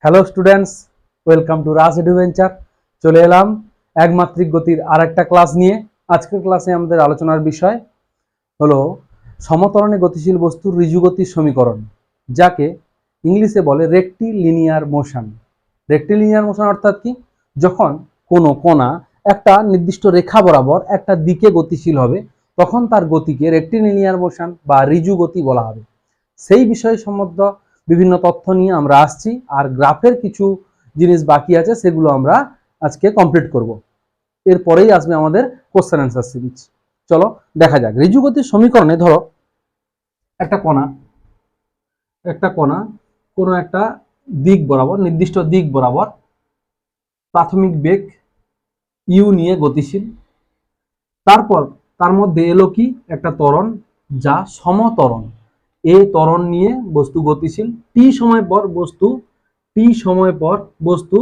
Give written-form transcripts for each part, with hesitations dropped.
Hello students, welcome to Raj adventure. চলে এলাম একমাত্রিক গতির আরেকটা ক্লাস নিয়ে। আজকের ক্লাসে আমাদের আলোচনার বিষয় হলো সমতরণে গতিশীল বস্তুর ঋজুগতির সমীকরণ, যাকে ইংলিশে বলে রেক্টিলিনিয়ার মোশন। রেক্টিলিনিয়ার মোশন অর্থাৎ কি? যখন কোনো কণা একটা নির্দিষ্ট রেখা বরাবর একটা দিকে গতিশীল হবে, তখন তার গতিকে রেক্টিলিনিয়ার মোশন বা ঋজু গতি বলা হবে। সেই বিষয় সম্বন্ধ বিভিন্ন তথ্য নিয়ে আমরা আসছি, আর গ্রাফের কিছু জিনিস বাকি আছে, সেগুলো আমরা আজকে কমপ্লিট করব। এরপরেই আসবে আমাদের কোশ্চেন অ্যান্সার সিরিজ। চলো দেখা যাক। ঋজুগতির সমীকরণে ধরো একটা কণা কোনো একটা দিক বরাবর, নির্দিষ্ট দিক বরাবর প্রাথমিক বেগ ইউ নিয়ে গতিশীল। তারপর তার মধ্যে এলো কি একটা ত্বরণ, যা সমত্বরণ। এ ত্বরণ নিয়ে বস্তু গতিশীল। টি সময় পর বস্তু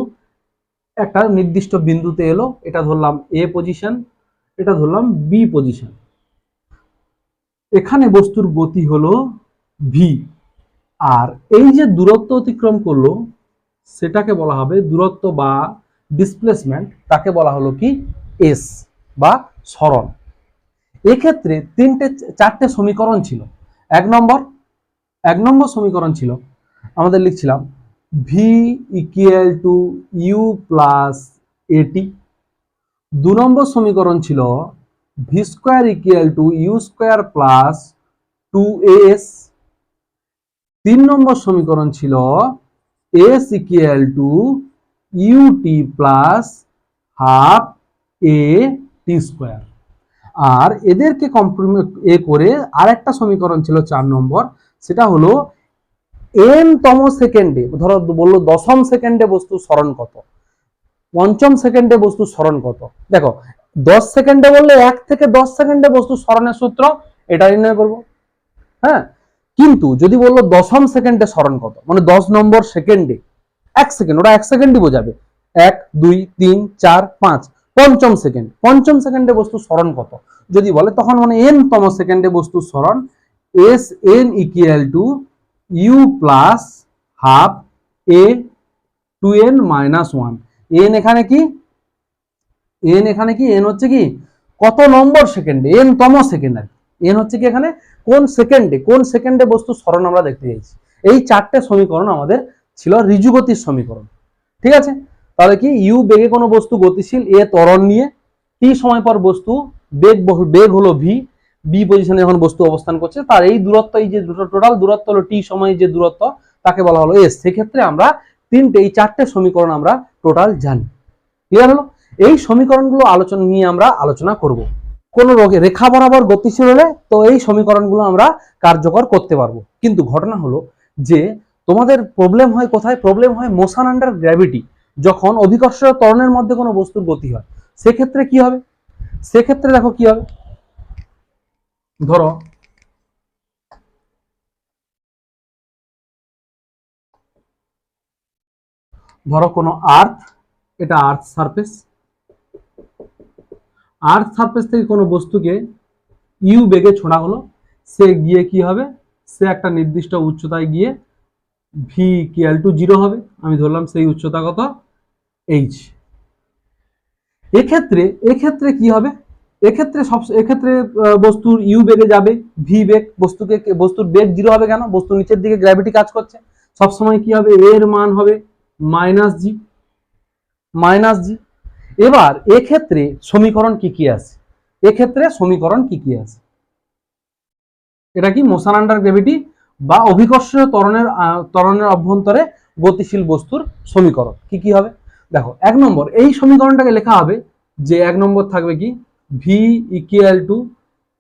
একটা নির্দিষ্ট বিন্দুতে এলো, এটা ধরলাম এ পজিশন, এটা ধরলাম বি পজিশন। এখানে বস্তুর গতি হলো ভি, আর এই যে দূরত্ব অতিক্রম করলো সেটাকে বলা হবে দূরত্ব বা ডিসপ্লেসমেন্ট, তাকে বলা হলো কি এস বা সরণ। এক্ষেত্রে চারটে সমীকরণ ছিল। এক নম্বর সমীকরণ ছিল, আমাদের লিখছিলাম V equal to you plus at. 2 নম্বর সমীকরণ ছিল V square equal to you square plus 2as। 3 নম্বর সমীকরণ ছিল S equal to UT plus half A T square. আর এদেরকে কম্প্রোমাইজ করে আরেকটা সমীকরণ ছিল 4 নম্বর, সেটা হলো এন তম সেকেন্ডে, ধরো বললো দশম সেকেন্ডে বস্তু সরণ কত, পঞ্চম সেকেন্ডে বস্তু সরণ কত। দেখো 10 সেকেন্ডে বললে 1 থেকে 10 সেকেন্ডে বস্তু সরণের সূত্র, এটা নির্ণয় করব। হ্যাঁ, কিন্তু যদি বললো দশম সেকেন্ডে সরণ কত, মানে 10 নম্বর সেকেন্ডে, 1 সেকেন্ড, ওটা 1 সেকেন্ডই বোঝাবে। 1 2 3 4 5, পঞ্চম সেকেন্ডে বস্তু সরণ কত যদি বলে, তখন মানে এন তম সেকেন্ডে বস্তু সরণ s n equal to you plus half a 2n minus 1। N এখানে কি, এন হচ্ছে কি কত নম্বর সেকেন্ডে, এন তম সেকেন্ড। আর এন হচ্ছে কি এখানে কোন সেকেন্ডে বস্তু সরণ আমরা দেখতে চাইছি। এই চারটে সমীকরণ আমাদের ছিল ঋজুগতির সমীকরণ। ঠিক আছে, তাহলে কি ইউ বেগে কোনো বস্তু গতিশীল, এ ত্বরণ নিয়ে, টি সময় পর বস্তু বেগ হলো ভি, বি পজিশনে যখন বস্তু অবস্থান করছে, তার এই দূরত্ব, এই যে টোটাল দূরত্ব হলো টি সময় যে দূরত্ব, তাকে বলা হলো এস। সেক্ষেত্রে আমরা এই চারটে সমীকরণ আমরা টোটাল জানি। ক্লিয়ার হলো? এই সমীকরণগুলো আমরা আলোচনা করব। কোন রেখা বরাবর গতিশীল হলে তো এই সমীকরণগুলো আমরা কার্যকর করতে পারবো। কিন্তু ঘটনা হলো যে তোমাদের প্রবলেম হয় কোথায়? প্রবলেম হয় মোশন আন্ডার গ্র্যাভিটি। যখন অভিকর্ষ ত্বরণের মধ্যে কোনো বস্তুর গতি হয়, সেক্ষেত্রে কি হবে? সেক্ষেত্রে দেখো কি হবে, ধরো কোনো আর্থ, এটা আর্থ সারফেস থেকে কোনো বস্তুকে ইউ বেগে ছোড়া হলো, সে গিয়ে কি হবে, সে একটা নির্দিষ্ট উচ্চতায় গিয়ে ভি ইকুয়াল টু 0 হবে। আমি ধরলাম সেই উচ্চতা কত, এইচ। এক্ষেত্রে কি হবে, এক্ষেত্রে বস্তুর ইউ বেগে যাবে, ভি বেগ, বস্তুর বেগ 0 হবে। কেন? বস্তু নিচের দিকে গ্র্যাভিটি কাজ করছে। সবসময় কি হবে, এর মান হবে মাইনাস জি। এবার এক্ষেত্রে সমীকরণ কি কি আছে? এটা কি মোশন আন্ডার গ্র্যাভিটি বা অভিকর্ষীয় ত্বরণের অভ্যন্তরে গতিশীল বস্তুর সমীকরণ কি কি হবে? দেখো 1 নম্বর, এই সমীকরণটাকে লেখা হবে যে 1 নম্বর থাকবে কি ভি ইকুয়াল টু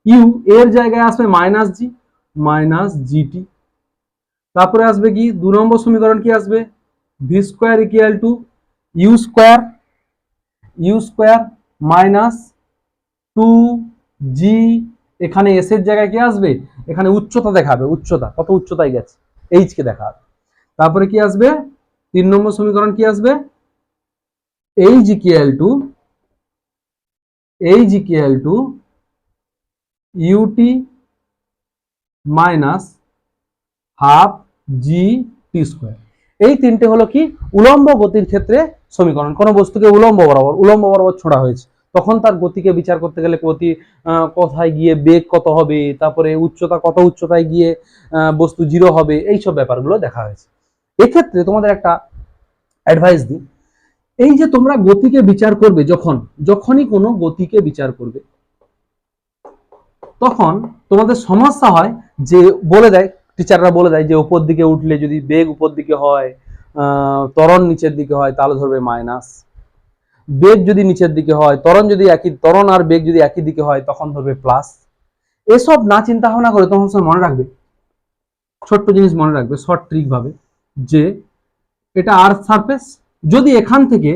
ইউ, এর জায়গায় আসবে মাইনাস জিটি। তারপরে আসবে কি 2 নম্বর সমীকরণ, কি আসবে v square equal to you square minus 2g। এখানে এস এর জায়গায় কি আসবে, এখানে উচ্চতা দেখাবে, কত উচ্চতায় গেছে, এইচ কে দেখাবে। তারপরে কি আসবে 3 নম্বর সমীকরণ, কি আসবে h equal to u t minus half g t square. এই তিনটে হলো কি উলম্ব গতির ক্ষেত্রে সমীকরণ। কোন বস্তুকে উলম্ব বরাবর ছোড়া হয়েছে, তখন তার গতিকে বিচার করতে গেলে গতি কোথায় গিয়ে বেগ কত হবে, তারপরে উচ্চতা কত উচ্চতায় গিয়ে বস্তু জিরো হবে, এইসব ব্যাপারগুলো দেখা হয়েছে। এক্ষেত্রে তোমাদের একটা অ্যাডভাইস দিই, এই যে তোমরা গতিকে বিচার করবে, যখনই কোনো গতিকে বিচার করবে, তখন তোমাদের সমস্যা হয় যে বলে দেয়, টিচাররা বলে দেয় যে উপর দিকে উঠলে যদি বেগ উপর দিকে হয়, ত্বরণ নিচের দিকে হয় তাহলে ধরবে মাইনাস, বেগ যদি নিচের দিকে হয়, ত্বরণ আর বেগ যদি একই দিকে হয় তখন ধরবে প্লাস। এসব না চিন্তা ভাবনা করে তোমার মনে রাখবে, ছোট্ট জিনিস মনে রাখবে শর্ট ট্রিক ভাবে, যে এটা আর্থ সারফেস, যদি এখান থেকে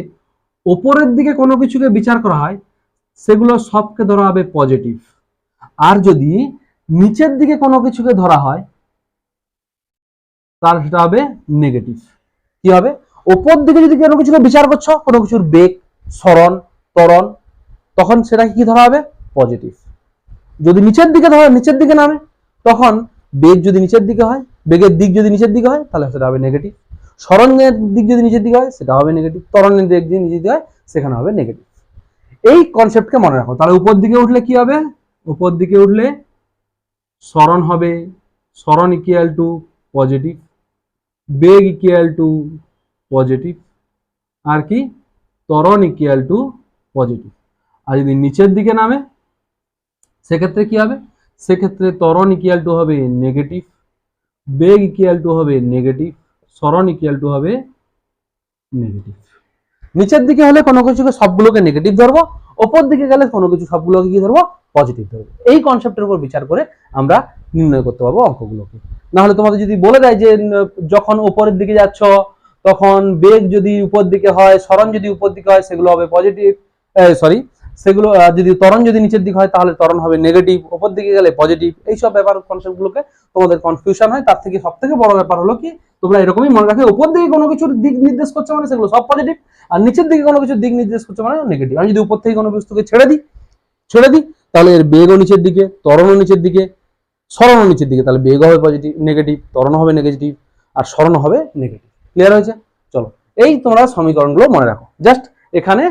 ওপরের দিকে কোনো কিছুকে বিচার করা হয় সেগুলো সবকে ধরা হবে পজিটিভ, আর যদি নিচের দিকে কোনো কিছুকে ধরা হয় তাহলে সেটা হবে নেগেটিভ। কি হবে? ওপর দিকে যদি কোনো কিছুকে বিচার করছো, কোনো কিছুর বেগ, সরণ, ত্বরণ, তখন সেটা কি ধরা হবে? পজিটিভ। যদি নিচের দিকে নামে, তখন বেগ যদি নিচের দিকে হয়, বেগের দিক যদি নিচের দিকে হয় তাহলে সেটা হবে নেগেটিভ। সরণের দিক যদি নিচের দিকে হয় সেটা হবে নেগেটিভ, ত্বরণের দিক যদি নিচের দিকে হয় সেখানে হবে নেগেটিভ। এই কনসেপ্টকে মনে রাখো। তাহলে উপর দিকে উঠলে কি হবে? উপর দিকে উঠলে সরণ হবে, সরণ ইকুয়াল টু পজিটিভ, বেগ ইকুয়াল টু পজিটিভ, আর কি ত্বরণ ইকুয়াল টু পজিটিভ। আর যদি নিচের দিকে নামে সেক্ষেত্রে কি হবে? সেক্ষেত্রে ত্বরণ ইকুয়াল টু হবে নেগেটিভ, বেগ ইকুয়াল টু হবে নেগেটিভ, সরণ ইকুয়াল টু হবে নেগেটিভ। নিচের দিকে হলে কোনো কিছুকে সবগুলোকে নেগেটিভ ধরবো, ওপর দিকে গেলে কোনো কিছু সবগুলোকে কি ধরবো? পজিটিভ ধরবো। এই কনসেপ্টের উপর বিচার করে আমরা নির্ণয় করতে পারবো অঙ্কগুলোকে। না হলে তোমাদের যদি বলে দেয় যে যখন উপরের দিকে যাচ্ছ তখন বেগ যদি উপর দিকে হয়, সরণ যদি উপর দিকে হয় সেগুলো হবে পজিটিভ, সেগুলো যদি ত্বরণ যদি নিচের দিকে হয় তাহলে ত্বরণ হবে নেগেটিভ, উপর দিকে গেলে পজিটিভ। এইসব ব্যাপার কনসেপ্টগুলোকে তোমাদের কনফিউশন হয়। তার থেকে সব থেকে বড় ব্যাপার হলো কি, তোমরা এরকমই মনে রাখো, উপর দিকে কোনো কিছুর দিক নির্দেশ করছে মানে সেগুলো সব পজিটিভ, আর নিচের দিকে কোনো কিছুর দিক নির্দেশ করছে মানে নেগেটিভ। আমি যদি উপর থেকে কোনো বস্তুকে ছেড়ে দিই তাহলে এর বেগও নিচের দিকে, ত্বরণও নিচের দিকে, সরণও নিচের দিকে, তাহলে বেগ হবে পজিটিভ, নেগেটিভ, ত্বরণ হবে নেগেটিভ, আর সরণ হবে নেগেটিভ। ক্লিয়ার হয়েছে? চলো, এই তোমরা সমীকরণগুলো মনে রাখো। জাস্ট এখানে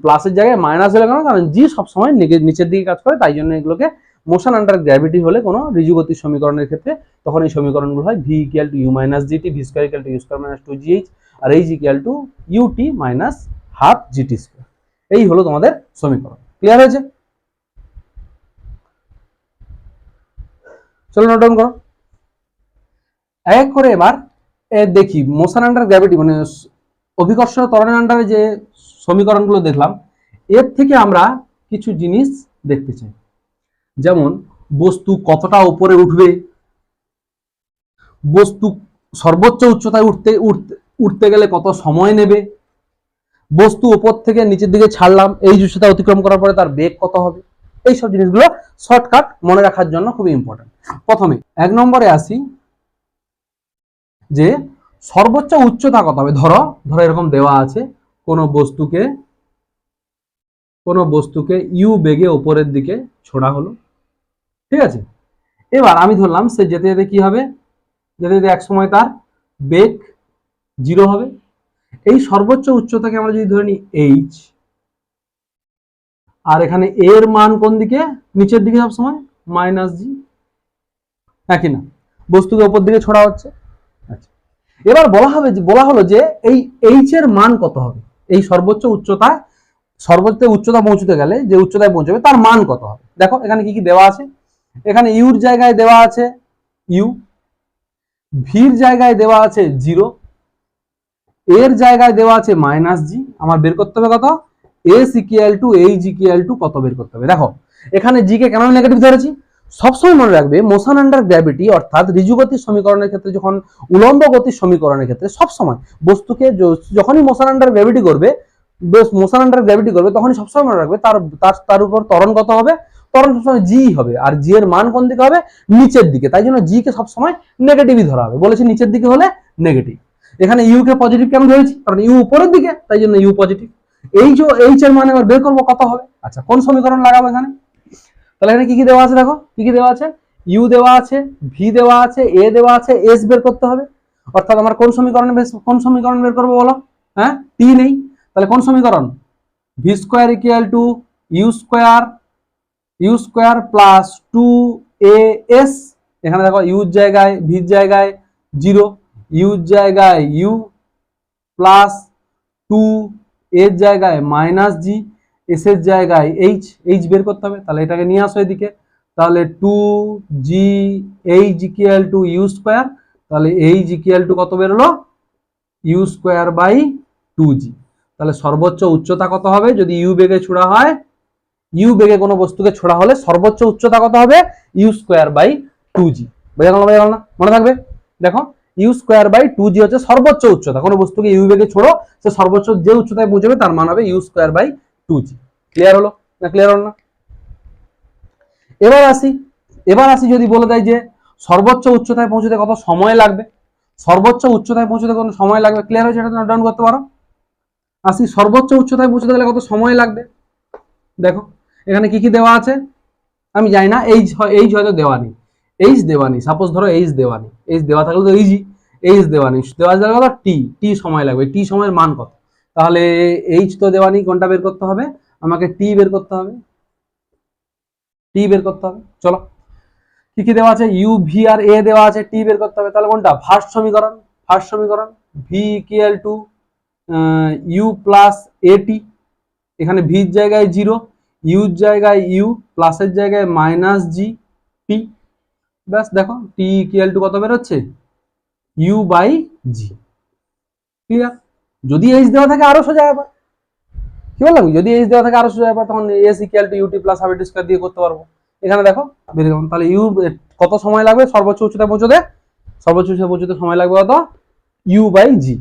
প্লাসের জায়গায় মাইনাস হলে কেন? কারণ জি সবসময় নিচের দিকে কাজ করে, তাই জন্য এগুলোকে মোশন আন্ডার গ্র্যাভিটি হলে কোনো ঋজুগতির সমীকরণের ক্ষেত্রে তখন এই সমীকরণগুলো হয় v equal to u minus g t, v square equal to u square minus 2gh, আর h equal to u t minus half g t square. এই হলো তোমাদের সমীকরণ। ক্লিয়ার হয়েছে? চলো নোট ডাউন করো এক করে। এবার দেখি মোশন আন্ডার গ্র্যাভিটি মানে অভিকর্ষ ত্বরণের আন্ডারে যে সমীকরণগুলো দেখলাম, এর থেকে আমরা কিছু জিনিস দেখতে চাই। যেমন বস্তু কতটা উপরে উঠবে, বস্তু সর্বোচ্চ উচ্চতায় উঠতে গেলে কত সময় নেবে, বস্তু উপর থেকে নিচের দিকে ছাড়লাম, এই উচ্চতা অতিক্রম করার পরে তার বেগ কত হবে। এইসব জিনিসগুলো শর্টকাট মনে রাখার জন্য খুবই ইম্পর্টেন্ট। প্রথমে 1 নম্বরে আসি, যে সর্বোচ্চ উচ্চতা কত হবে। ধরো এরকম দেওয়া আছে, কোনো বস্তুকে ইউ বেগে উপরের দিকে ছোড়া হলো, ঠিক আছে। এবার আমি ধরলাম সে যেতে যেতে কি হবে, যেতে যেতে এক সময় তার বেগ 0 হবে। এই সর্বোচ্চ উচ্চতাকে আমরা যদি ধরে নিই এইচ, আর এখানে এর মান কোন দিকে? নিচের দিকে সবসময়, মাইনাস জি, একই না? বস্তুকে উপর দিকে ছোড়া হচ্ছে। আচ্ছা, এবার বলা হলো যে এই এইচ এর মান কত হবে, এই সর্বোচ্চ উচ্চতা পৌঁছতে গেলে যে উচ্চতায় পৌঁছবে তার মান কত হবে। দেখো এখানে কি কি দেওয়া আছে। এখানে ইউর জায়গায় দেওয়া আছে ইউ, ভির জায়গায় দেওয়া আছে 0, এর জায়গায় দেওয়া আছে মাইনাস জি। আমার বের করতে হবে কত? S equal to H equal to কত বের করতে হবে। দেখো এখানে জি কে কেন নেগেটিভ ধরেছি? সবসময় মনে রাখবে মোশন আন্ডার গ্র্যাভিটি অর্থাৎ ঋজুগতির সমীকরণের ক্ষেত্রে, যখন উলম্ব গতির সমীকরণের ক্ষেত্রে সবসময় বস্তুকে যখনই মোশন আন্ডার গ্র্যাভিটি করবে তখনই সবসময় মনে রাখবে তার উপর ত্বরণ কত হবে। ত্বরণ সবসময় জি হবে, আর জি এর মান কোন দিকে হবে? নিচের দিকে। তাই জন্য জি কে সবসময় নেগেটিভই ধরা হবে। বলেছি নিচের দিকে হলে নেগেটিভ। এখানে ইউ কে পজিটিভ কেন ধরেছি? কারণ ইউ উপরের দিকে, তাই জন্য ইউ পজিটিভ। এই যে এইচ এর মান এবার বের করবো কত হবে। আচ্ছা, কোন সমীকরণ লাগাবো এখানে? তাহলে এখানে কি কি দেওয়া আছে দেখো, কি কি দেওয়া আছে। ইউ দেওয়া আছে, ভি দেওয়া আছে, এ দেওয়া আছে, এস বের করতে হবে। অর্থাৎ আমার কোন সমীকরণ বের করবো বলো? হ্যাঁ, টি নেই, তাহলে কোন সমীকরণ? V square equal to you square plus 2as, এখানে দেখো ইউর জায়গায় ভির জায়গায় 0, ইউর জায়গায় ইউ প্লাস 2 এর জায়গায় মাইনাস জি, এস এর জায়গায় এইচ বের করতে হবে, তাহলে এটাকে নিয়ে আসো এদিকে, তাহলে 2gh equal to you square, তাহলে এইচ ইকুয়াল টু কত বেরোলো? U square by 2g। তাহলে সর্বোচ্চ উচ্চতা কত হবে যদি ইউ বেগে ছোড়া হয়? ইউ বেগে কোনো বস্তুকে ছোড়া হলে সর্বোচ্চ উচ্চতা কত হবে? U square by 2g। বোঝা গেল না? মনে থাকবে, দেখো ইউ স্কোয়ার বাই 2g হচ্ছে সর্বোচ্চ উচ্চতা। কোনো বস্তুকে ইউ বেগে ছোড়ো, সে সর্বোচ্চ যে উচ্চতায় পৌঁছবে তার মান হবে u square by 2g। Clear হলো না? ক্লিয়ার হলো না? এবার আসি যদি বলে দেয় যে সর্বোচ্চ উচ্চতায় পৌঁছতে কত সময় লাগবে, সর্বোচ্চ উচ্চতায় পৌঁছতে কত সময় লাগবে, ক্লিয়ার হয়েছে? এটা নোট ডাউন করতে পারো। আসি সর্বোচ্চ উচ্চতায় পৌঁছতে গেলে কত সময় লাগবে। দেখো এখানে কি কি দেওয়া আছে আমি জানি না, এইচ হয়তো দেওয়া নেই, এইচ দেওয়া নেই, সাপোজ ধরো এইচ দেওয়া নেই, এইচ দেওয়া থাকলে তো ইজি, এইচ দেওয়া নেই, দেওয়া যাবে কত? টি সময় লাগবে, টি সময়ের মান কত? তাহলে এইচ তো দেওয়া নেই, কোনটা বের করতে হবে? আমাকে টি বের করতে হবে, টি বের করতে হবে। চলো কি কি দেওয়া আছে? ইউ ভি আর এ দেওয়া আছে, টি বের করতে হবে, তাহলে কোনটা? ফার্স্ট সমীকরণ v equal to you plus a t, এখানে ভির জায়গায় 0, ইউর জায়গায় ইউ, প্লাসের জায়গায় মাইনাস জি টি, ব্যাস দেখো টি ইকুয়াল টু কত বেরোচ্ছে? U by g. ক্লিয়ার? যদি এইচ দেওয়া থাকে আরো সোজা ব্যাপার, কি বললাম? যদি এইচ দেওয়া থাকে আরো সোজা ব্যাপার, তখন s equal to UT plus half square দিয়ে করতে পারবো। এখানে দেখো বেরিয়ে গেল, তাহলে ইউ কত সময় লাগবে সর্বোচ্চ উচ্চতায় পৌঁছতে? সর্বোচ্চ উচ্চতায় পৌঁছতে সময় লাগবে কত? ইউ বাই জি।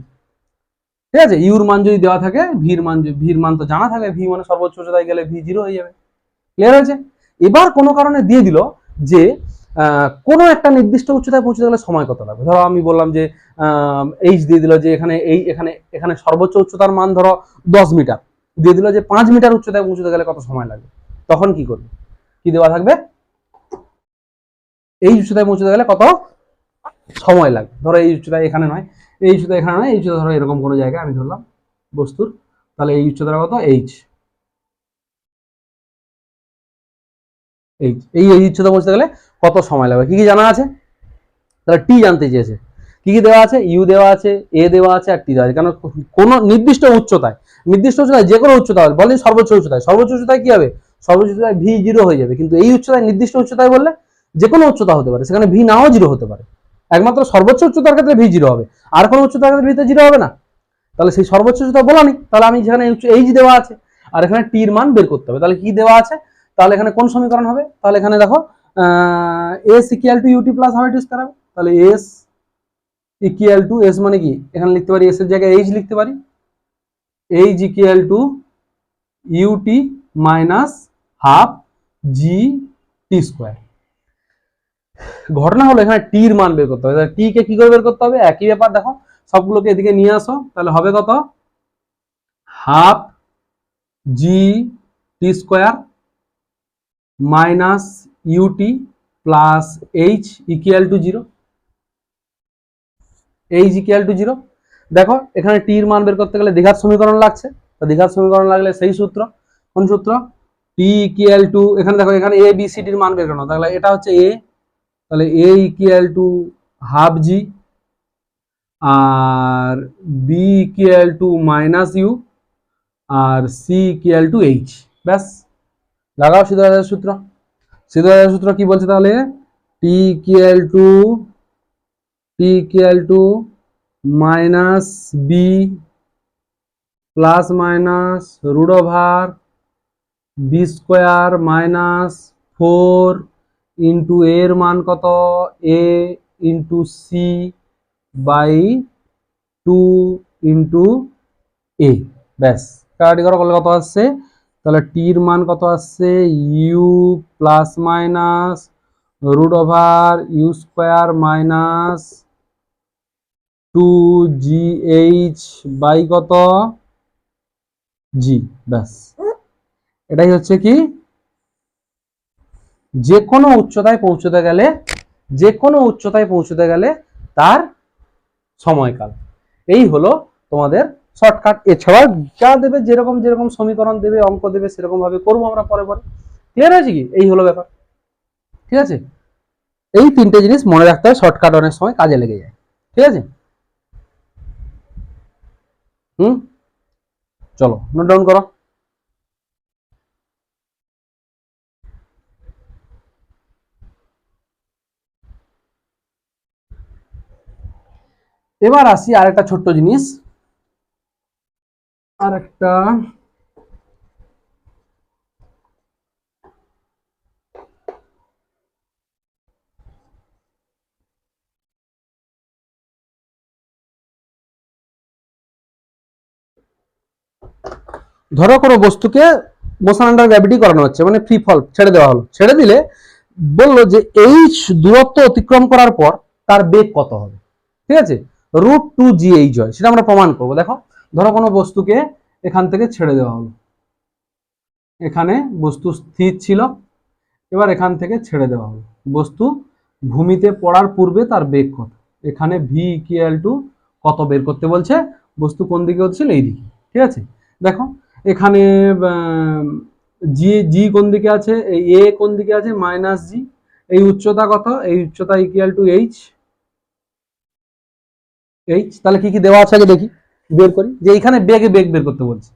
ঠিক আছে, ইউর মান যদি দেওয়া থাকে, ভির মান তো জানা থাকে, ভি মানে সর্বোচ্চ উচ্চতায় গেলে ভি 0 হয়ে যাবে। ক্লিয়ার হয়েছে? এবার কোনো কারণে দিয়ে দিল যে কোনো একটা নির্দিষ্ট উচ্চতায় পৌঁছতে গেলে সময় কত লাগবে। ধরো আমি বললাম যে এইচ দিয়ে দিল যে এখানে সর্বোচ্চ উচ্চতার মান ধরো 10 মিটার, দিয়ে দিল যে 5 মিটার উচ্চতায় পৌঁছতে গেলে কত সময় লাগবে। তখন কি করবে? কি দেওয়া থাকবে? এই উচ্চতায় পৌঁছতে গেলে কত সময় লাগবে। ধরো এই উচ্চতায় এখানে নয়, এই উচ্চতা এখানে নয়, এই উচ্চতা ধরো এরকম কোনো জায়গায় আমি ধরলাম বস্তুর, তাহলে এই উচ্চতাটা কত? এইচ। এই উচ্চতা পৌঁছতে গেলে কত সময় লাগবে, কি কি জানা আছে? তাহলে টি জানতে চেয়েছে, কি কি দেওয়া আছে? ইউ দেওয়া আছে, এ দেওয়া আছে আর টি দেওয়া আছে। কারণ কোন নির্দিষ্ট উচ্চতায় যে কোনো উচ্চতা হবে, বলে সর্বোচ্চ উচ্চতায় কি হবে? সর্বোচ্চ উচ্চতায় ভি 0 হয়ে যাবে, কিন্তু এই উচ্চতায় নির্দিষ্ট উচ্চতায় বললে যে কোনো উচ্চতা হতে পারে, সেখানে ভি নাও 0 হতে পারে, একমাত্র সর্বোচ্চ উচ্চতার ক্ষেত্রে ভি 0 হবে, আর কোনো উচ্চতার ক্ষেত্রে ভিতে 0 হবে না। তাহলে সেই সর্বোচ্চ উচ্চতা বলা নেই, তাহলে আমি যেখানে এইচ দেওয়া আছে আর এখানে টির মান বের করতে হবে, তাহলে কি দেওয়া আছে? তাহলে এখানে কোন সমীকরণ হবে? তাহলে এখানে দেখো s equal to UT plus half square হবে, তাহলে এস ইকুয়াল টু, এস মানে কি এখানে লিখতে পারি, এস এর জায়গায় এইচ লিখতে পারি, h equal to u t minus half g t square. ঘটনা হলো এখানে টির মান বের করতে হবে, টি কে কি করে বের করতে হবে? একই ব্যাপার, দেখো সবগুলোকে এদিকে নিয়ে আসো, তাহলে হবে কত? Half g t square minus u t plus h equal to 0, h equal to 0। দেখো এখানে টির মান বের করতে গেলে দ্বিঘাত সমীকরণ লাগছে, তো দ্বিঘাত সমীকরণ লাগলে সেই সূত্র, কোন সূত্র? টি ইকুয়াল টু, এখানে দেখো এখানে এ বি সি ডির মান বের করো, তাহলে এটা হচ্ছে এ, তাহলে A equal to half G, আর B equal to minus U, আর সি ইকুয়াল টু এইচ। ব্যাস লাগাও সিদ্ধান্তের সূত্র কি বলছে তাহলে? T equal to minus B plus minus root over B square minus 4 into এর মান কত? A into C by 2 into A. ব্যাস কাটাকাটি করো, কত আসছে? তাহলে টির মান কত আসছে? U plus minus root over u square minus 2gh by কত? জি। ব্যাস এটাই হচ্ছে কি, যে কোনো উচ্চতায় পৌঁছতে গেলে তার সময়কাল। এই হলো তোমাদের শর্টকাট। এছাড়া যা দেবে, যেরকম যেরকম সমীকরণ দেবে, অঙ্ক দেবে, সেরকম ভাবে করবো আমরা পরে পরে। ক্লিয়ার হয়েছে কি? এই হলো ব্যাপার। ঠিক আছে, এই তিনটে জিনিস মনে রাখতে হবে, শর্টকাট অনেক সময় কাজে লেগে যায়। ঠিক আছে, চলো নোট ডাউন করো। এবার আসি আরেকটা ছোট্ট জিনিস, আরেকটা ধরো কোনো বস্তুকে মোশন আন্ডার গ্র্যাভিটি করানো হচ্ছে, মানে ফ্রি ফল ছেড়ে দেওয়া হলো। ছেড়ে দিলে বললো যে এইচ দূরত্ব অতিক্রম করার পর তার বেগ কত হবে। ঠিক আছে, √2gh হয়, সেটা আমরা প্রমাণ করবো। দেখো, ধরো কোনো বস্তুকে এখান থেকে ছেড়ে দেওয়া হলো, এখানে বস্তু স্থির ছিল, এবার এখান থেকে ছেড়ে দেওয়া হলো, বস্তু ভূমিতে পড়ার পূর্বে তার বেগ কত। এখানে ভি ইকুয়াল টু কত বের করতে বলছে, বস্তু কোন দিকে হচ্ছিল, এই দিকে। ঠিক আছে, দেখো এখানে জি জি কোন দিকে আছে, এই এ কোন দিকে আছে, -জি। এই উচ্চতা কত, এই উচ্চতা ইকুয়াল টু এইচ। তাহলে কি কি দেওয়া আছে আগে দেখি, বের করি, যে এইখানে বেগ বের করতে বলছে।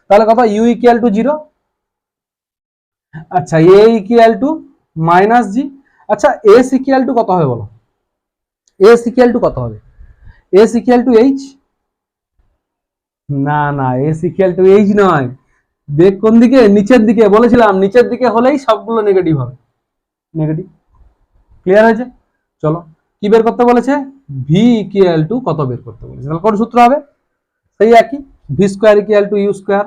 তাহলে কত, ইউ ইকুয়াল টু 0। আচ্ছা, এ ইকুয়াল টু -জি। আচ্ছা, এস ইকুয়াল টু কত হবে বলো, এস ইকুয়াল টু কত হবে, এস ইকুয়াল টু এইচ। না না, এস ইকুয়াল টু এইচ নয়, বেগ কোন দিকে, নিচের দিকে। বলেছিলাম নিচের দিকে হলেই সবগুলো নেগেটিভ হবে, নেগেটিভ। ক্লিয়ার হয়েছে? চলো, কি বের করতে বলেছে, ভি ইকুয়াল টু কত বের করতে বলেছে। তাহলে কোন সূত্র হবে, সেই একই, v square equal to you square,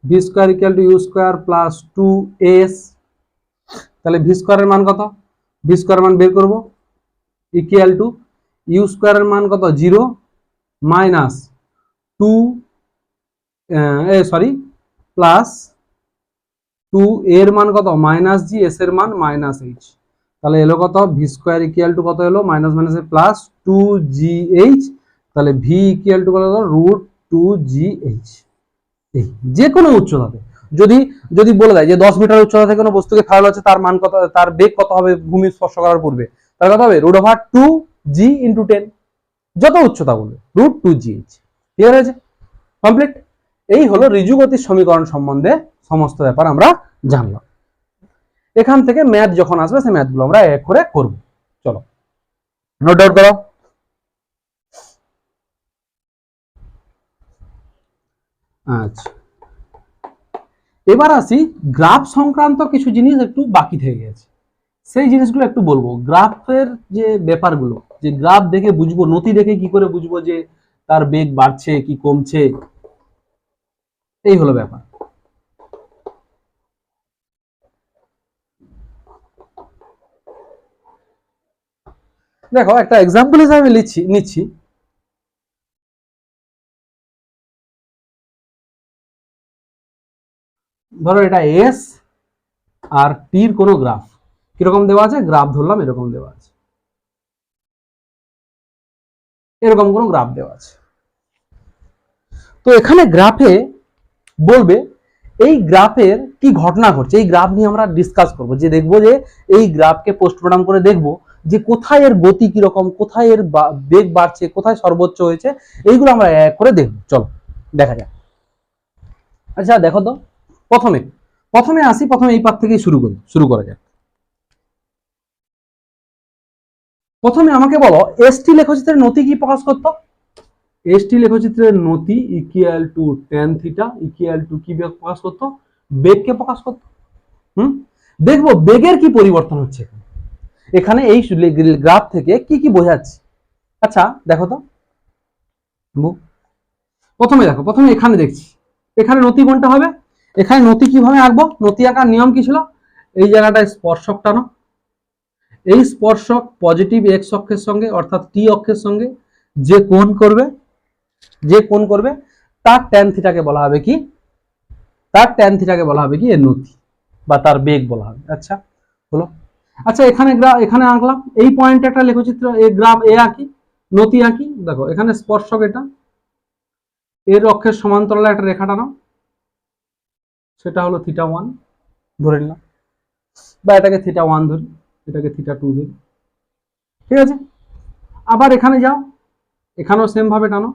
v square equal to you square plus 2s। তাহলে ভি স্কোয়ারের মান কত, ভি স্কোয়ারের মান বের করবো, ইকুয়াল টু ইউ স্কোয়ারের মান কত, 0 মাইনাস 2 সরি প্লাস 2 এর মান কত, -g, এস এর মান -h। তাহলে এলো কত, ভি স্কোয়ার ইকুয়াল টু কত এলো, মাইনাস মাইনাসে প্লাস 2gh। তাহলে ভি ইকুয়াল টু কত, √2gh। এই যে কোনো উচ্চতাতে যদি যদি বলে দেয় যে 10 মিটার উচ্চতা থেকে কোনো বস্তুকে ফেলা হচ্ছে, তার মান কত, তার বেগ কত হবে ভূমি স্পর্শ করার পূর্বে, তাহলে কত হবে, √2g × 10। যত উচ্চতা বলবে, √2gh। ক্লিয়ার হয়েছে? কমপ্লিট। এই হলো ঋজু গতির সমীকরণ সম্বন্ধে সমস্ত ব্যাপার আমরা জানলাম। এখান থেকে ম্যাথ যখন আসবে, সেই ম্যাথগুলো আমরা এক করে করব। চলো নোট ডাউন করো। আচ্ছা, এবার আসি গ্রাফ সংক্রান্ত কিছু জিনিস একটু বাকি থেকে গেছে, সেই জিনিসগুলো একটু বলবো। গ্রাফের যে ব্যাপারগুলো, যে গ্রাফ দেখে বুঝবো, নথি দেখে কি করে বুঝবো যে তার বেগ বাড়ছে কি কমছে, এই হলো ব্যাপার। দেখো, একটা এক্সাম্পল হিসাবে নিচ্ছি। ধরো এটা এস আর টির কোনো গ্রাফ, কিরকম দেওয়া আছে, গ্রাফ ধরলাম, এরকম দেওয়া আছে, এরকম কোনো গ্রাফ দেওয়া আছে। তো এখানে গ্রাফে বলবে এই গ্রাফের কি ঘটনা ঘটছে, এই গ্রাফ নিয়ে আমরা ডিসকাস করব, যে দেখবো যে এই গ্রাফকে পোস্টমর্টম করে দেখবো যে কোথায় এর গতি কিরকম, কোথায় এর বেগ বাড়ছে, কোথায় সর্বোচ্চ হয়েছে, এইগুলো আমরা এক করে দেখবো। চলো দেখা যাক। আচ্ছা দেখো তো, প্রথমে আসি, প্রথমে এই পাঠ থেকেই শুরু করা যাক। প্রথমে আমাকে বলো, এসটি লেখচিত্রের নতি কি প্রকাশ করতো, এসটি লেখচিত্রের নতি equal to tan theta equal to কি প্রকাশ করতো, বেগকে প্রকাশ করতো। দেখবো বেগের কি পরিবর্তন হচ্ছে এখানে, এই গ্রাফ থেকে কি কি বোঝাচ্ছে। আচ্ছা দেখো তো, প্রথমে এখানে দেখছি, এখানে নতি কোনটা হবে, এখানে নতি কিভাবে আঁকবো, নতি আঁকার নিয়ম কি ছিল, এই জায়গাটায় স্পর্শক টানো, এই স্পর্শক পজিটিভ এক্স অক্ষের সঙ্গে অর্থাৎ টি অক্ষের সঙ্গে যে কোণ করবে তার ট্যান থিটাকে বলা হবে কি, এর নতি বা তার বেগ বলা হবে। আচ্ছা হলো। আচ্ছা এখানে আঁকলাম, এই পয়েন্টে একটা লেখচিত্র, এই গ্রাফ এ আঁকি, নতি আঁকি, দেখো এখানে স্পর্শক, এটা এর অক্ষের সমান্তরালে একটা রেখা টানো, সেটা হলো θ1 ধরে নিলাম, বা এটাকে θ1 ধরি, এটাকে θ2 ধরি, ঠিক আছে। আবার এখানে যাও, এখানেও সেম ভাবে টানো,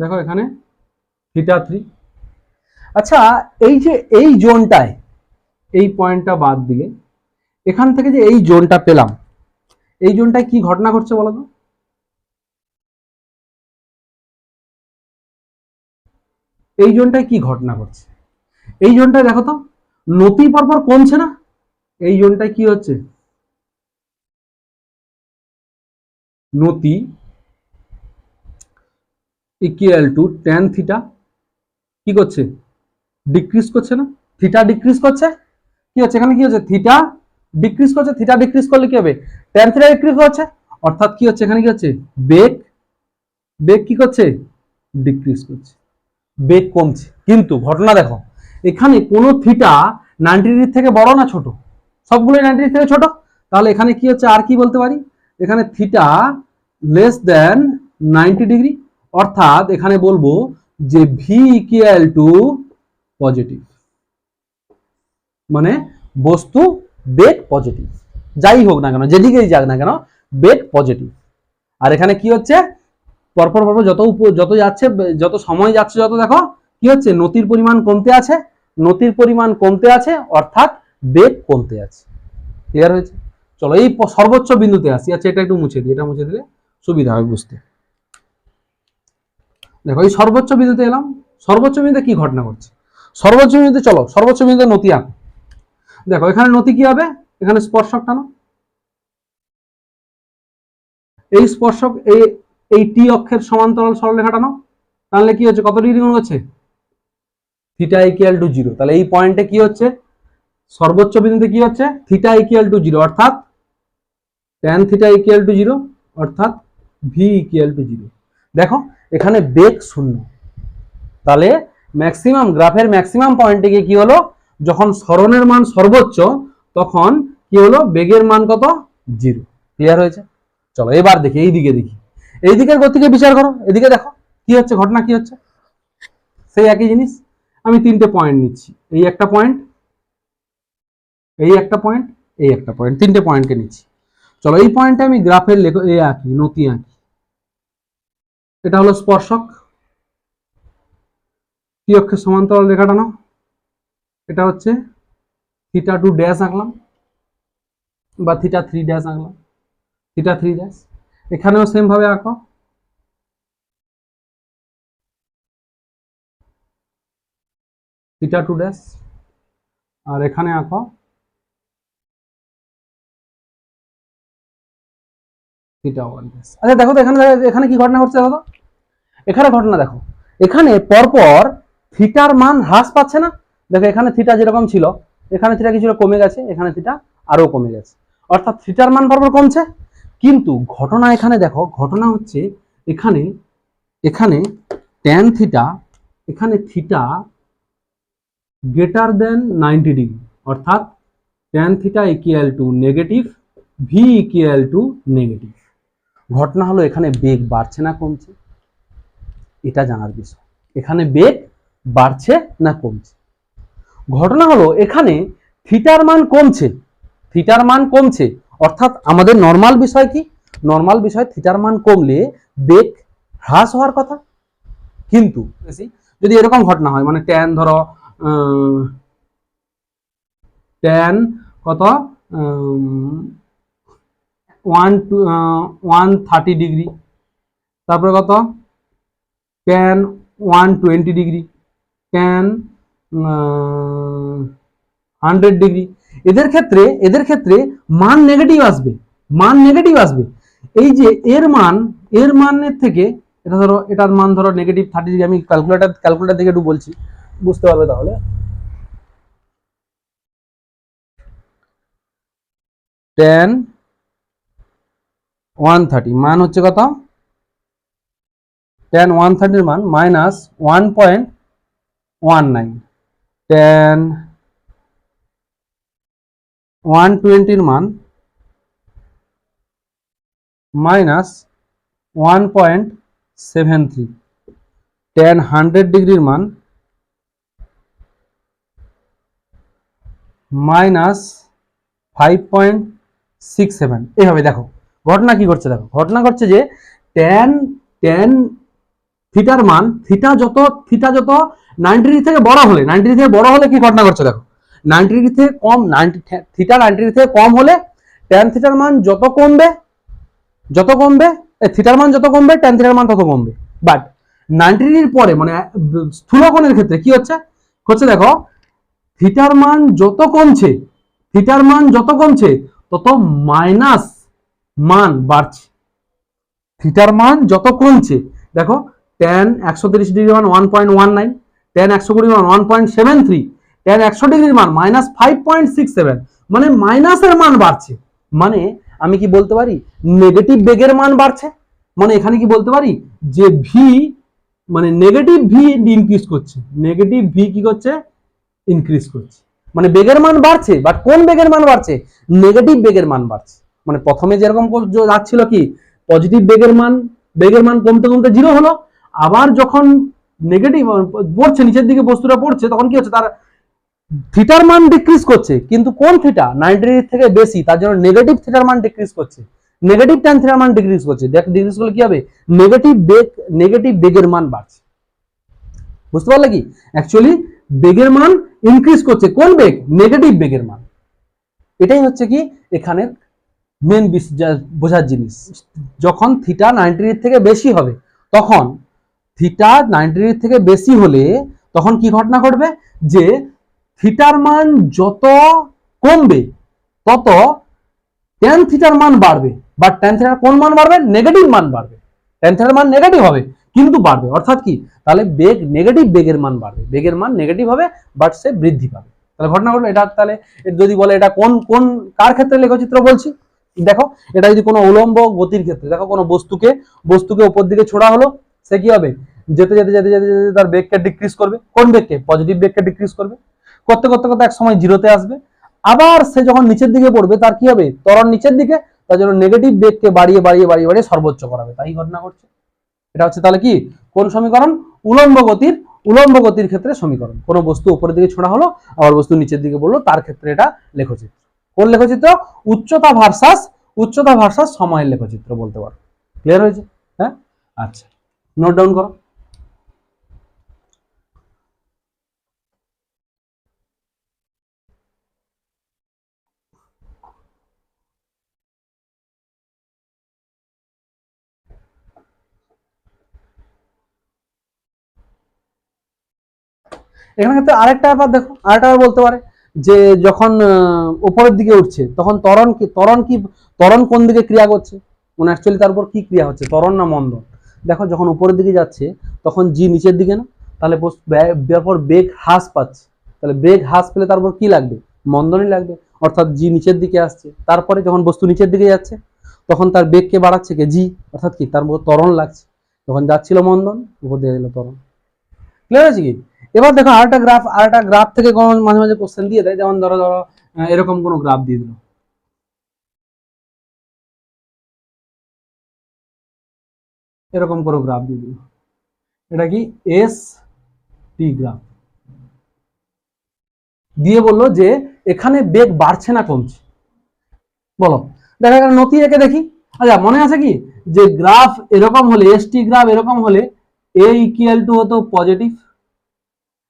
দেখো এখানে θ3। আচ্ছা, এই যে এই জোনটায় এই পয়েন্টটা বাদ দিলে এখান থেকে যে এই জোনটা পেলাম, এই জোনটায় কি ঘটনা ঘটছে বলো তো? এই জোনটায় কি ঘটনা ঘটছে? এই জোনটায় দেখো তো নতি পরপর কমছে না? এই জোনটায় কি হচ্ছে? নতি ইকুয়াল টু ট্যান থিটা কি করছে? ডিক্রিজ করছে না? থিটা ডিক্রিজ করছে, কি হচ্ছে এখানে? কি হচ্ছে? থিটা ডিক্রিজ করছে। থিটা ডিক্রিজ করলে কি হবে? ট্যান থিটা ডিক্রিজ হচ্ছে, অর্থাৎ কি হচ্ছে এখানে? কি হচ্ছে? বেগ, বেগ কি করছে? ডিক্রিজ করছে, বেগ কমছে। কিন্তু ঘটনা দেখো, এখানে কোনো থিটা 90 ডিগ্রি থেকে বড় না ছোট? সবগুলোই 90 ডিগ্রি থেকে ছোট। তাহলে এখানে কি হচ্ছে? আর কি বলতে পারি? এখানে থিটা লেস দেন 90 ডিগ্রি, অর্থাৎ এখানে বলবো যে ভি ইকুয়াল টু পজিটিভ, মানে বস্তু বেগ পজিটিভ, যাই হোক না কেন, যেদিকেই যাক না কেন, বেগ পজিটিভ। আর এখানে কি হচ্ছে? পরপর পরপর যত যাচ্ছে, যত সময় যাচ্ছে, যত দেখো কি হচ্ছে? নতির পরিমাণ কমতে আছে, নতির পরিমাণ কমতে আছে, অর্থাৎ বেগ কমতে আছে। ক্লিয়ার হয়েছে? চলো এই সর্বোচ্চ বিন্দুতে আসি। আচ্ছা, এটা একটু মুছে দিই, এটা মুছে দিলে সুবিধা হবে বুঝতে। দেখো এই সর্বোচ্চ বিন্দুতে এলাম, সর্বোচ্চ বিন্দুতে কি ঘটনা ঘটছে? সর্বোচ্চ বিন্দুতে চলো, সর্বোচ্চ বিন্দুতে নতি আঁকো। দেখো এখানে নতি কি হবে? এখানে স্পর্শক টানো, এই স্পর্শক এই টি অক্ষের সমান্তরাল সরলরেখা টানো, তাহলে কি হচ্ছে? কত ডিগ্রি কোণ হচ্ছে? Theta equal to 0। তাহলে এই পয়েন্টে কি হচ্ছে? সর্বোচ্চ বিন্দুতে কি হচ্ছে? থিটা ইকুয়াল টু 0, অর্থাৎ ট্যান থিটা ইকুয়াল টু 0, অর্থাৎ ভি ইকুয়াল টু 0। দেখো এখানে বেগ শূন্য, তাহলে ম্যাক্সিমাম, গ্রাফের ম্যাক্সিমাম পয়েন্টে গিয়ে কি হলো? যখন সরণের মান সর্বোচ্চ, তখন কি হলো? বেগের মান কত? 0। ক্লিয়ার হয়েছে? চলো এবার দেখি, এইদিকে দেখি, এই দিকের গতিকে বিচার করো। এদিকে দেখো কি হচ্ছে, ঘটনা কি হচ্ছে? সেই একই জিনিস, আমি তিনটে পয়েন্ট নিচ্ছি, এই একটা পয়েন্ট, এই একটা পয়েন্ট, এই একটা পয়েন্ট, তিনটে পয়েন্টকে নিচ্ছি। চলো এই পয়েন্টে আমি গ্রাফের লেখ এ আঁকি, নতি আঁকি। এটা হলো স্পর্শক, টি অক্ষের সমান্তরাল রেখা টানো, এটা হচ্ছে θ2 ড্যাশ আঁকলাম, বা θ3 ড্যাশ আঁকলাম, θ3 ড্যাশ। এখানেও সেম ভাবে আঁকো, θ2 ড্যাশ, আর এখানে আঁকো θ1 ড্যাশ। আচ্ছা দেখো তো এখানে, এখানে কি ঘটনা ঘটছে? দেখো তো এখানে ঘটনা দেখো, এখানে পরপর থিটার মান হ্রাস পাচ্ছে না? দেখো এখানে থিটা যেরকম ছিল, এখানে থিটা কিছুটা কমে গেছে, এখানে থিটা আরো কমে গেছে, অর্থাৎ থিটার মান পরপর কমছে। কিন্তু ঘটনা এখানে দেখো, ঘটনা হচ্ছে এখানে, এখানে ট্যান থিটা, এখানে থিটা গ্রেটার দেন 90 ডিগ্রি, অর্থাৎ tan theta equal to negative, V equal to negative. ঘটনা হলো এখানে বেগ বাড়ছে না কমছে? এটা জানার বিষয়, এখানে বেগ বাড়ছে না কমছে। ঘটনা হলো এখানে থিটার মান কমছে, থিটার মান কমছে, অর্থাৎ আমাদের নর্মাল বিষয় কি? নর্মাল বিষয় থিটার মান কমলে বেগ হ্রাস হওয়ার কথা। কিন্তু যদি এরকম ঘটনা হয়, মানে ট্যান ধরো ট্যান কত, 130 ডিগ্রি, তারপরে কত ট্যান 120 ডিগ্রি, ট্যান 100 ডিগ্রি, এদের ক্ষেত্রে মান নেগেটিভ আসবে, মান নেগেটিভ আসবে। এই যে এর মানের থেকে, এটা ধরো, এটার মান ধরো নেগেটিভ 30 ডিগ্রি, আমি ক্যালকুলেটার থেকে একটু বলছি, বুঝতে পারবে তাহলে। ট্যান 130 মান হচ্ছে কত? ট্যান 130 মান মাইনাস 1.19, ট্যান 120 মান মাইনাস 1.73, tan 100 ডিগ্রির মান মাইনাস 5.67। এইভাবে দেখো ঘটনা কি করছে, দেখো ঘটনা করছে যে ট্যান ট্যান থিটার মান থিটা যত 90 ডিগ্রি থেকে বড় হলে, 90 ডিগ্রি থেকে বড় হলে কি ঘটনা করছে দেখো, 90 ডিগ্রি থেকে কম, থিটা 90 ডিগ্রি থেকে কম হলে ট্যান থিটার মান যত কমবে থিটার মান যত কমবে ট্যান থিটার মান তত কমবে। বাট 90 ডিগ্রির পরে মানে স্থূলকোণের ক্ষেত্রে কি হচ্ছে হচ্ছে দেখো, থিটার মান যত কমছে তত মাইনাস মান বাড়ছে। থিটার মান যত কমছে, দেখো tan 130 ডিগ্রি মান 1.19, tan 120 মান 1.73, tan 100 ডিগ্রির মান মাইনাস 5.67, মানে মাইনাসের মান বাড়ছে। মানে আমি কি বলতে পারি নেগেটিভ বেগের মান বাড়ছে। মানে এখানে কি বলতে পারি যে ভি মানে নেগেটিভ ভি ইনক্রিজ করছে, নেগেটিভ ভি কি করছে ইনক্রিজ করছে, মানে বেগের মান বাড়ছে। বাট কোন বেগের মান বাড়ছে, নেগেটিভ বেগের মান বাড়ছে। মানে প্রথমে যেরকম যাচ্ছিল কি পজিটিভ বেগের মান কমতে কমতে জিরো হলো, আবার যখন নেগেটিভ পড়ছে নিচের দিকে বস্তুটা পড়ছে তখন কি হচ্ছে তার থিটার মান ডিক্রিজ করছে, কিন্তু কোন থিটা 90 ডিগ্রি থেকে বেশি, তার জন্য নেগেটিভ থিটার মান ডিক্রিজ করছে, নেগেটিভ ট্যান থিটার মান ডিক্রিজ করছে। ডিক্রিজ করলে কি হবে, নেগেটিভ বেগের মান বাড়ছে। বুঝতে পারলে কি অ্যাকচুয়ালি বেগের মান ইনক্রিজ করছে, কোন বেগ, নেগেটিভ বেগের মান। এটাই হচ্ছে কি এখানে মেন বোঝার জিনিস। যখন থিটা 90 ডিগ্রি থেকে বেশি হবে, তখন থিটা 90 ডিগ্রি থেকে বেশি হলে তখন কি ঘটনা ঘটবে যে থিটার মান যত কমবে তত ট্যান থিটার মান বাড়বে। বাট ট্যান থিটার কোন মান বাড়বে, নেগেটিভ মান বাড়বে। ট্যান থিটার মান নেগেটিভ হবে কিন্তু বাড়বে, অর্থাৎ কি তাহলে নেগেটিভ বেগের মান বাড়বে, বেগের মান নেগেটিভ হবে বাট সে বৃদ্ধি পাবে। তাহলে ঘটনা ঘটলো এটা। তাহলে যদি বলে এটা কোন কোন কার ক্ষেত্রে লেখচিত্র বলছি, দেখো এটা যদি কোনো উলম্ব গতির ক্ষেত্রে, দেখো কোনো বস্তুকে উপর দিকে ছোড়া হলো, সে কি হবে যেতে যেতে যেতে যেতে যেতে তার বেগকে ডিক্রিজ করবে, কোন বেগকে, পজিটিভ বেগকে ডিক্রিজ করবে, করতে করতে করতে এক সময় জিরোতে আসবে। আবার সে যখন নিচের দিকে পড়বে তার কি হবে, ত্বরণ নিচের দিকে, তার জন্য নেগেটিভ বেগকে বাড়িয়ে বাড়িয়ে বাড়িয়ে বাড়িয়ে সর্বোচ্চ করাবে, তাই ঘটনা ঘটছে। এটা হচ্ছে তাহলে কি কোন সমীকরণ, উলম্ব গতির ক্ষেত্রে সমীকরণ। কোন বস্তু উপরের দিকে ছোড়া হলো আবার বস্তু নিচের দিকে পড়লো, তার ক্ষেত্রে এটা লেখচিত্র। কোন লেখচিত্র, উচ্চতা ভার্সাস সময়ের লেখচিত্র বলতে পারো। ক্লিয়ার হয়েছে? হ্যাঁ, আচ্ছা নোট ডাউন করো। এখানে ক্ষেত্রে আরেকটা ব্যাপার দেখো, আরেকটা ব্যাপার বলতে পারে যে যখন উপরের দিকে উঠছে তখন ত্বরণ কোন দিকে ক্রিয়া করছে, মানে অ্যাকচুয়ালি তার উপর কি ক্রিয়া হচ্ছে, ত্বরণ না মন্দন। দেখো যখন উপরের দিকে যাচ্ছে তখন জি নিচের দিকে না, তাহলে তারপর বেগ হ্রাস পাচ্ছে, তাহলে বেগ হ্রাস পেলে তারপর কি লাগবে, মন্দনই লাগবে, অর্থাৎ জি নিচের দিকে আসছে। তারপরে যখন বস্তু নিচের দিকে যাচ্ছে তখন তার বেগকে বাড়াচ্ছে কে জি, অর্থাৎ কি তার মধ্যে ত্বরণ লাগছে, যখন যাচ্ছিল মন্দন উপর দিয়ে দিল ত্বরণ। ক্লিয়ার আছে কি? এবার দেখো আরেকটা গ্রাফ থেকে মাঝে মাঝে কোশ্চেন দিয়ে দেয়, যেমন ধরো এরকম কোনো গ্রাফ দিয়ে দিল, এরকম কোনো গ্রাফ দিয়ে দিল, এটা কি এস টি গ্রাফ দিয়ে বললো যে এখানে বেগ বাড়ছে না কমছে, বলো। দেখো এখানে নতি এঁকে দেখি। আচ্ছা মনে আছে কি যে গ্রাফ এরকম হলে, এস টি গ্রাফ এরকম হলে এ ইকুয়াল টু হতো পজিটিভ,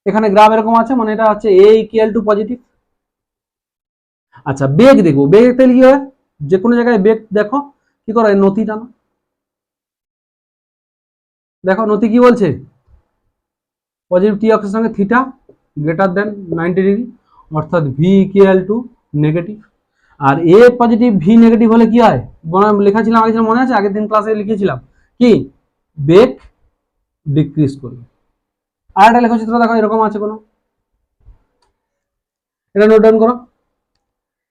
এখানে গ্রাফ এরকম আছে মানে এটা হচ্ছে এ ইকুয়াল টু পজিটিভ। আচ্ছা বেগ দেখবো, বেগ দেখতে কি হয়, যে কোনো জায়গায় বেগ দেখো কি করো, নতি টানো, দেখো নতি কি বলছে, পজিটিভ টি অক্ষের সঙ্গে থিটা গ্রেটার দেন 90 ডিগ্রি, অর্থাৎ ভি ইকুয়াল টু নেগেটিভ। আর এ পজিটিভ ভি নেগেটিভ হলে কি হয়, লেখাছিলাম আগে, মনে আছে আগের দিন ক্লাসে লিখেছিলাম কি বেগ ডিক্রিজ করবে। আর একটা লেখচিত্র দেখো এরকম আছে কোনো, এটা নোট ডাউন করো,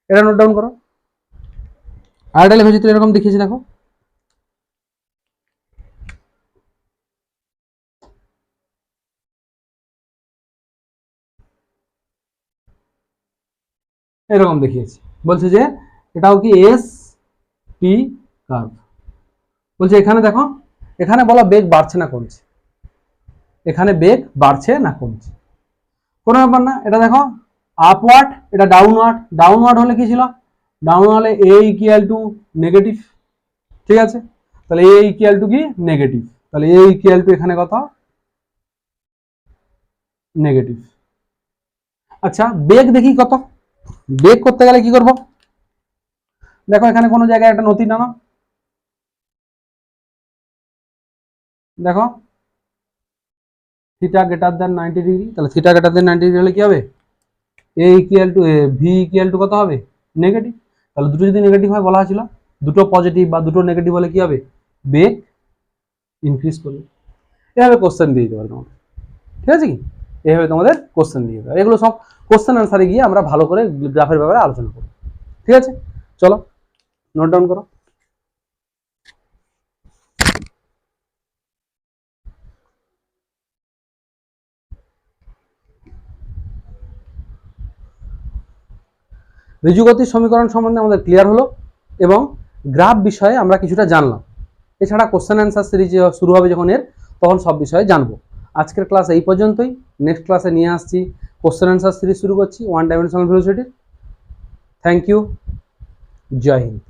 এটা নোট ডাউন করো। আর একটা লেখচিত্র এরকম দেখিয়েছি দেখো, এরকম দেখিয়েছি, বলছে যে এটাও কি এস টি কার্ভ, বলছে এখানে দেখো, এখানে বলা বেগ বাড়ছে না কমছে, এখানে বেগ বাড়ছে না কমছে, কোনো ব্যাপার না। এটা দেখো আপওয়ার্ড, এটা ডাউনওয়ার্ড, ডাউনওয়ার্ড হলে কি ছিল, ডাউনওয়ার্ড হলে এ ইকুয়াল টু নেগেটিভ, ঠিক আছে, তাহলে এ ইকুয়াল টু কি নেগেটিভ, তাহলে এ ইকুয়াল টু এখানে কত নেগেটিভ। আচ্ছা বেগ দেখি কত, বেগ করতে গেলে কি করব, দেখো এখানে কোনো জায়গায় একটা নতি টানো, দেখো থিটা গ্রেটার দ্যান 90 ডিগ্রি, তাহলে থিটা গ্রেটার দ্যান 90 ডিগ্রি হলে কি হবে, A equal to V equal to কত হবে নেগেটিভ, তাহলে দুটো যদি নেগেটিভ হয় বলা হয়েছিল, দুটো পজিটিভ বা দুটো নেগেটিভ হলে কি হবে বেগ ইনক্রিজ করবে। এভাবে কোশ্চেন দিয়ে দিতে পারে তোমাদের, ঠিক আছে কি, এভাবে তোমাদের কোশ্চেন দিয়ে দেবে, এগুলো সব কোশ্চেন আনসারে গিয়ে আমরা ভালো করে গ্রাফের ব্যাপারে আলোচনা করব, ঠিক আছে। চলো নোট ডাউন করো। ঋজুগতির সমীকরণ সম্বন্ধে আমাদের ক্লিয়ার হলো এবং গ্রাফ বিষয়ে আমরা কিছুটা জানলাম। এছাড়া কোশ্চেন অ্যান্সার সিরিজ শুরু হবে যখন এর, তখন সব বিষয়ে জানবো। আজকের ক্লাস এই পর্যন্তই, নেক্সট ক্লাসে নিয়ে আসছি কোশ্চেন অ্যান্সার সিরিজ শুরু করছি ওয়ান ডাইমেনশনাল ভেলোসিটির। থ্যাংক ইউ, জয় হিন্দ।